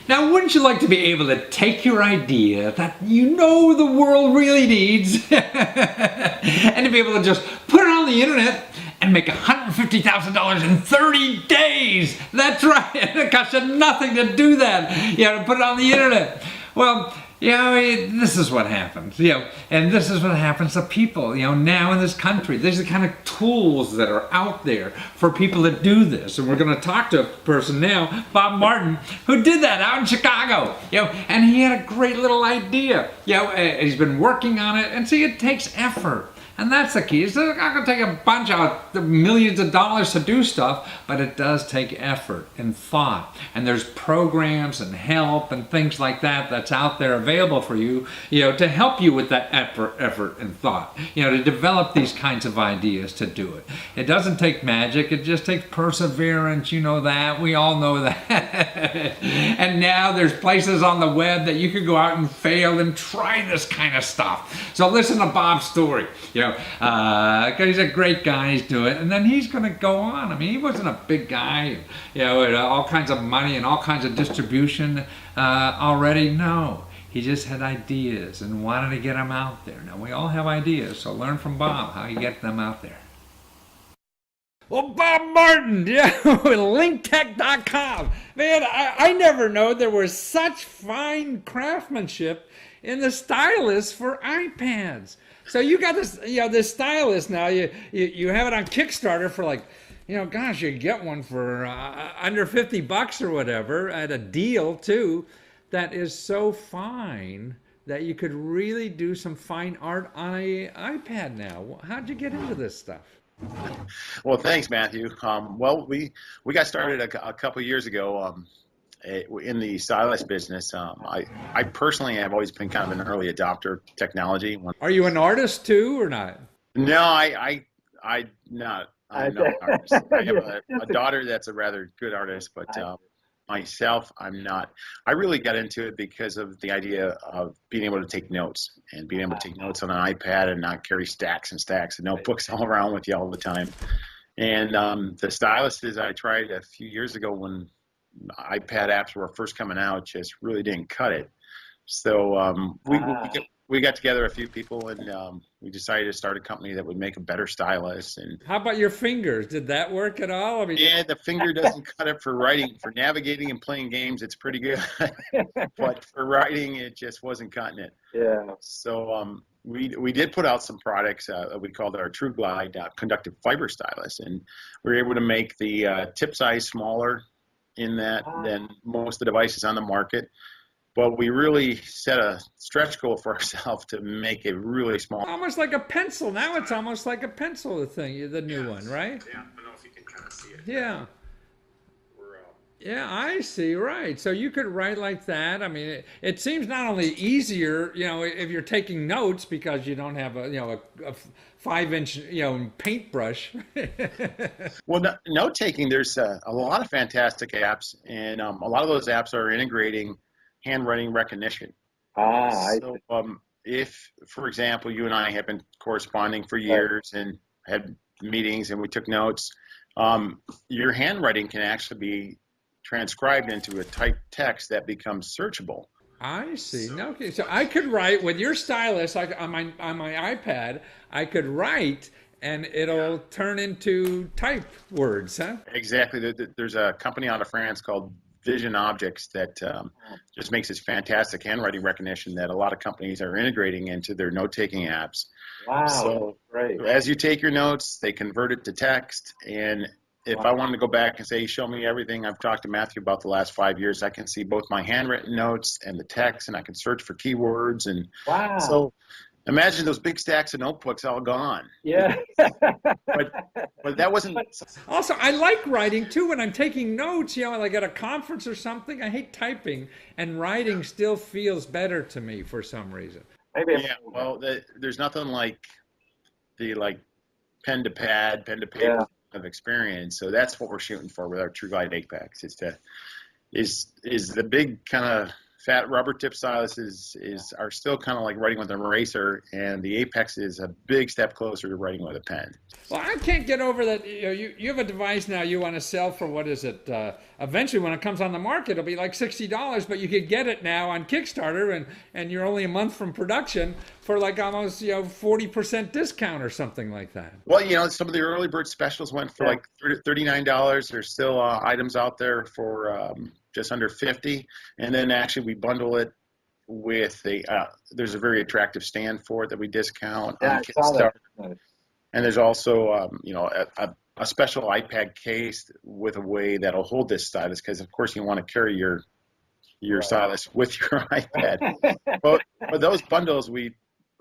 Now, wouldn't you like to be able to take your idea that you know the world really needs and to be able to just put it on the internet and make $150,000 in 30 days? That's right. It costs you nothing to do that. To put it on the internet. Well, this is what happens, and this is what happens to people, now in this country. These are the kind of tools that are out there for people to do this. And we're going to talk to a person now, Bob Martin, who did that out in Chicago, and he had a great little idea. He's been working on it, and see, it takes effort. And that's the key. It's not going to take a bunch of millions of dollars to do stuff, but it does take effort and thought. And there's programs and help and things like that that's out there available for you, to help you with that effort and thought, to develop these kinds of ideas to do it. It doesn't take magic. It just takes perseverance. You know that. We all know that. And now there's places on the web that you could go out and fail and try this kind of stuff. So listen to Bob's story. He's a great guy, he's doing it, and then he's going to go on. I mean, he wasn't a big guy, with all kinds of money and all kinds of distribution already. No, he just had ideas and wanted to get them out there. Now, we all have ideas, so learn from Bob how you get them out there. Well, Bob Martin, with linktech.com. Man, I never know there was such fine craftsmanship in the stylus for iPads. So you got this, this stylus now. You have it on Kickstarter for like, gosh, you get one for under $50 or whatever at a deal too. That is so fine that you could really do some fine art on an iPad now. How'd you get into this stuff? Well, thanks, Matthew. We got started a couple of years ago in the stylus business. I personally have always been kind of an early adopter of technology. Are you an artist too, or not? No, I'm not an artist. I have a daughter that's a rather good artist, but myself, I'm not. I really got into it because of the idea of being able to take notes and being able to take notes on an iPad and not carry stacks and stacks of notebooks all around with you all the time. And the styluses I tried a few years ago when iPad apps were first coming out just really didn't cut it. So we got together a few people and we decided to start a company that would make a better stylus. And how about your fingers? Did that work at all? I mean, yeah, the finger doesn't cut it for writing. For navigating and playing games, it's pretty good. But for writing, it just wasn't cutting it. Yeah. So we did put out some products we called our True Glide conductive fiber stylus, and we were able to make the tip size smaller in that than most of the devices on the market. But we really set a stretch goal for ourselves to make it really small. Almost like a pencil. Now it's almost like a pencil, the new one, right? Yeah, I don't know if you can kind of see it. Yeah. Yeah, I see, right. So you could write like that. I mean, it seems not only easier, if you're taking notes because you don't have a 5-inch, paintbrush. Well, note taking, there's a lot of fantastic apps, and a lot of those apps are integrating handwriting recognition. So if, for example, you and I have been corresponding for years and had meetings and we took notes, your handwriting can actually be transcribed into a typed text that becomes searchable. I see. Okay, so I could write with your stylus on my iPad. I could write, and it'll turn into typed words, huh? Exactly. There's a company out of France called Vision Objects that just makes this fantastic handwriting recognition that a lot of companies are integrating into their note-taking apps. Wow, so great. As you take your notes, they convert it to text, and if I wanted to go back and say, show me everything I've talked to Matthew about the last 5 years, I can see both my handwritten notes and the text, and I can search for keywords. And wow. So imagine those big stacks of notebooks all gone. Yeah. but that wasn't. Also, I like writing too when I'm taking notes, like at a conference or something. I hate typing, and writing still feels better to me for some reason. Maybe. Yeah, well, there's nothing like the pen to pad, pen to paper of experience. So that's what we're shooting for with our True Glide 8 packs. Is the big kind of fat rubber tip styluses are still kind of like writing with an eraser, and the Apex is a big step closer to writing with a pen. Well, I can't get over that. You have a device now you want to sell for, what is it? Eventually, when it comes on the market, it'll be like $60, but you could get it now on Kickstarter, and you're only a month from production for like almost 40% discount or something like that. Well, some of the early bird specials went for like $39. There's still items out there for just under $50, and then actually we bundle it with there's a very attractive stand for it that we discount on Kickstarter. And there's also, a special iPad case with a way that'll hold this stylus, because of course you want to carry your stylus with your iPad. But for those bundles,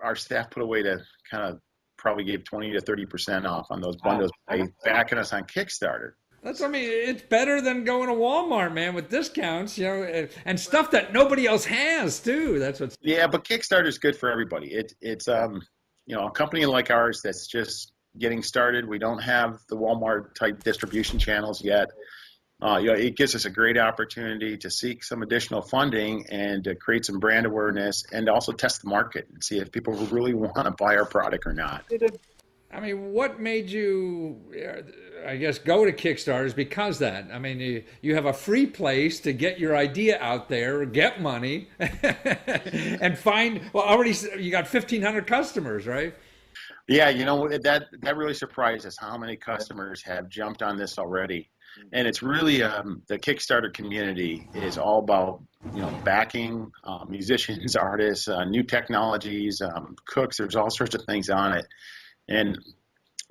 our staff put away to kind of probably gave 20 to 30% off on those bundles by backing us on Kickstarter. It's better than going to Walmart, man, with discounts, and stuff that nobody else has too. Yeah, but Kickstarter's good for everybody. It's a company like ours that's just getting started. We don't have the Walmart type distribution channels yet. It gives us a great opportunity to seek some additional funding and to create some brand awareness, and also test the market and see if people really want to buy our product or not. What made you, I guess, go to Kickstarter? Is because that. You have a free place to get your idea out there, get money, and find. Well, already you got 1,500 customers, right? Yeah, that really surprised us how many customers have jumped on this already. And it's really the Kickstarter community is all about backing musicians, artists, new technologies, cooks. There's all sorts of things on it, and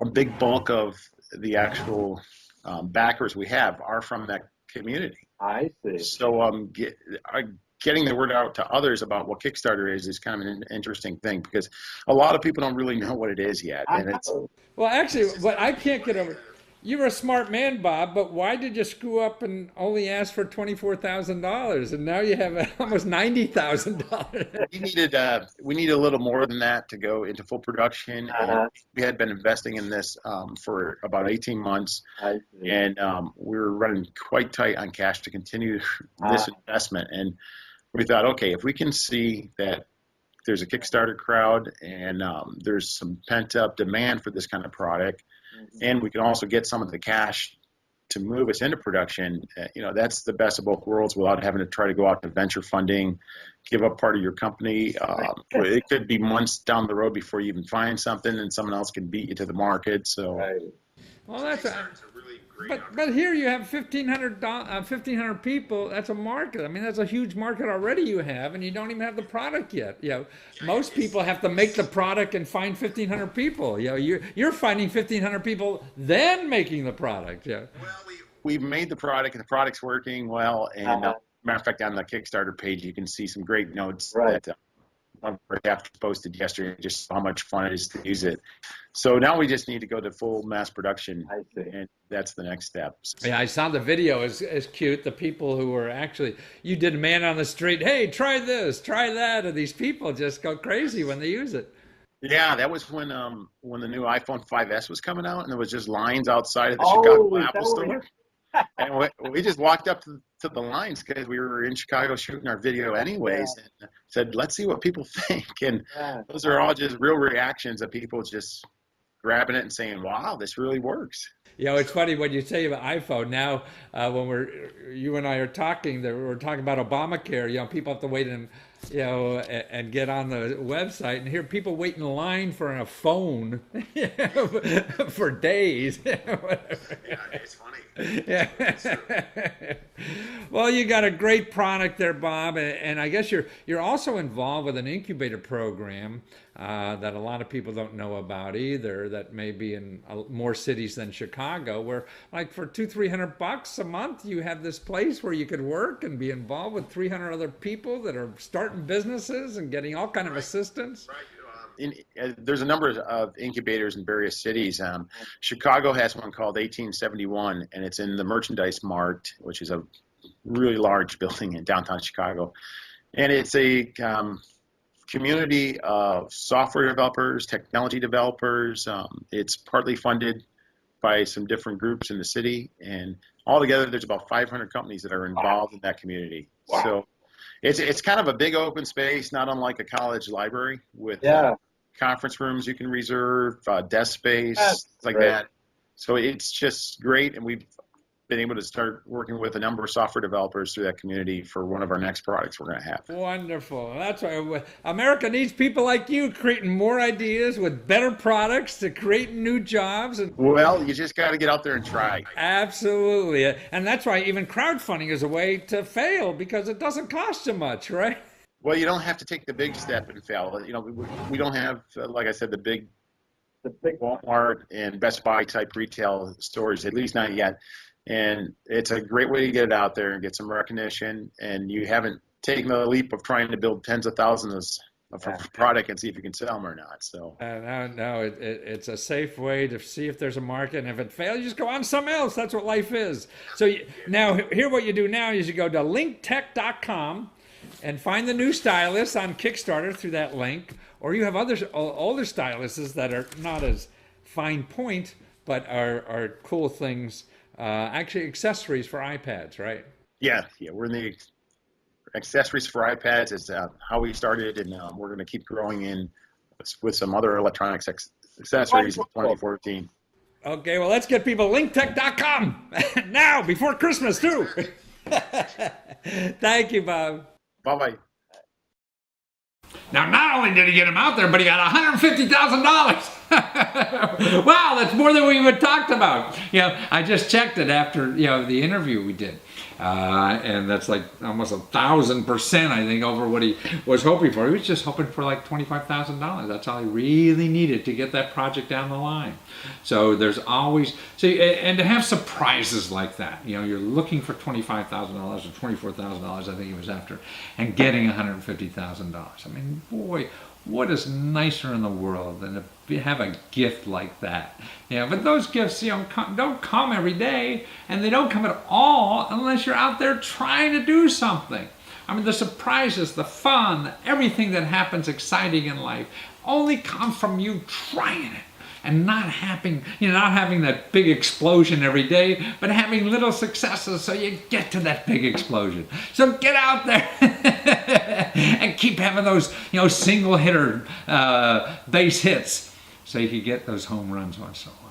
a big bulk of the actual backers we have are from that community. I see. So getting the word out to others about what Kickstarter is kind of an interesting thing, because a lot of people don't really know what it is yet. And well, actually, what I can't get over. You were a smart man, Bob, but why did you screw up and only ask for $24,000, and now you have almost $90,000? We needed a little more than that to go into full production. We had been investing in this for about 18 months, and we were running quite tight on cash to continue this investment. And we thought, okay, if we can see that there's a Kickstarter crowd and there's some pent-up demand for this kind of product, and we can also get some of the cash to move us into production, that's the best of both worlds without having to try to go out to venture funding, give up part of your company. It could be months down the road before you even find something, and someone else can beat you to the market. So, well, that's but here you have 1,500 people. That's a market. That's a huge market already you have, and you don't even have the product yet. Most people have to make the product and find 1,500 people. You're finding 1,500 people, then making the product. Yeah. Well, we've made the product, and the product's working well. And matter of fact, on the Kickstarter page, you can see some great notes that one posted yesterday, just how much fun it is to use it. So now we just need to go to full mass production, and that's the next step. Yeah, I saw the video. Is cute. The people who were actually, you did man on the street, hey, try this, try that, and these people just go crazy when they use it. Yeah, that was when the new iPhone 5S was coming out, and there was just lines outside of the Chicago Apple Store. And we just walked up to the lines because we were in Chicago shooting our video anyways, and said, let's see what people think. And those are all just real reactions of people just grabbing it and saying, wow, this really works. It's funny when you say about iPhone now, when you and I are talking, we're talking about Obamacare, people have to wait and get on the website, and hear people wait in line for a phone for days. It's funny. Yeah. Well, you got a great product there, Bob, and I guess you're also involved with an incubator program that a lot of people don't know about either, that may be in more cities than Chicago, where like for $200-300 a month you have this place where you could work and be involved with 300 other people that are starting businesses and getting all kind of assistance. There's a number of incubators in various cities. Chicago has one called 1871, and it's in the Merchandise Mart, which is a really large building in downtown Chicago. And it's a community of software developers, technology developers. It's partly funded by some different groups in the city, and altogether there's about 500 companies that are involved in that community. Wow. So it's kind of a big open space, not unlike a college library with conference rooms you can reserve, desk space, things like that. So it's just great, and we've been able to start working with a number of software developers through that community for one of our next products we're going to have. Wonderful. That's why America needs people like you creating more ideas with better products to create new jobs. Well, you just got to get out there and try. Absolutely. And that's why even crowdfunding is a way to fail, because it doesn't cost you much, right? Well, you don't have to take the big step and fail. You know, we don't have, like I said, the big Walmart and Best Buy type retail stores, at least not yet. And it's a great way to get it out there and get some recognition. And you haven't taken the leap of trying to build tens of thousands of a product and see if you can sell them or not. So no, it's a safe way to see if there's a market. And if it fails, you just go on to something else. That's what life is. So now here, what you do now is you go to linktech.com and find the new stylus on Kickstarter through that link. Or you have older styluses that are not as fine point, but are cool things. Actually, accessories for iPads, right? Yeah, we're in the accessories for iPads is how we started, and we're going to keep growing in with some other electronics accessories in 2014. Okay, well, let's get people linktech.com now before Christmas too. Thank you, Bob. Bye-bye. Now, not only did he get him out there, but he got $150,000. Wow, that's more than we even talked about. You know, I just checked it after the interview we did, and that's like almost 1,000%, I think, over what he was hoping for. He was just hoping for like $25,000. That's all he really needed to get that project down the line. So there's always and to have surprises like that. You know, you're looking for $25,000 or $24,000, I think he was after, and getting $150,000. I mean, boy, what is nicer in the world than to have a gift like that? But those gifts, don't come every day, and they don't come at all unless you're out there trying to do something. I mean, the surprises, the fun, everything that happens exciting in life only come from you trying it. And not having that big explosion every day, but having little successes so you get to that big explosion. So get out there and keep having those, single hitter base hits, so you can get those home runs once in a while.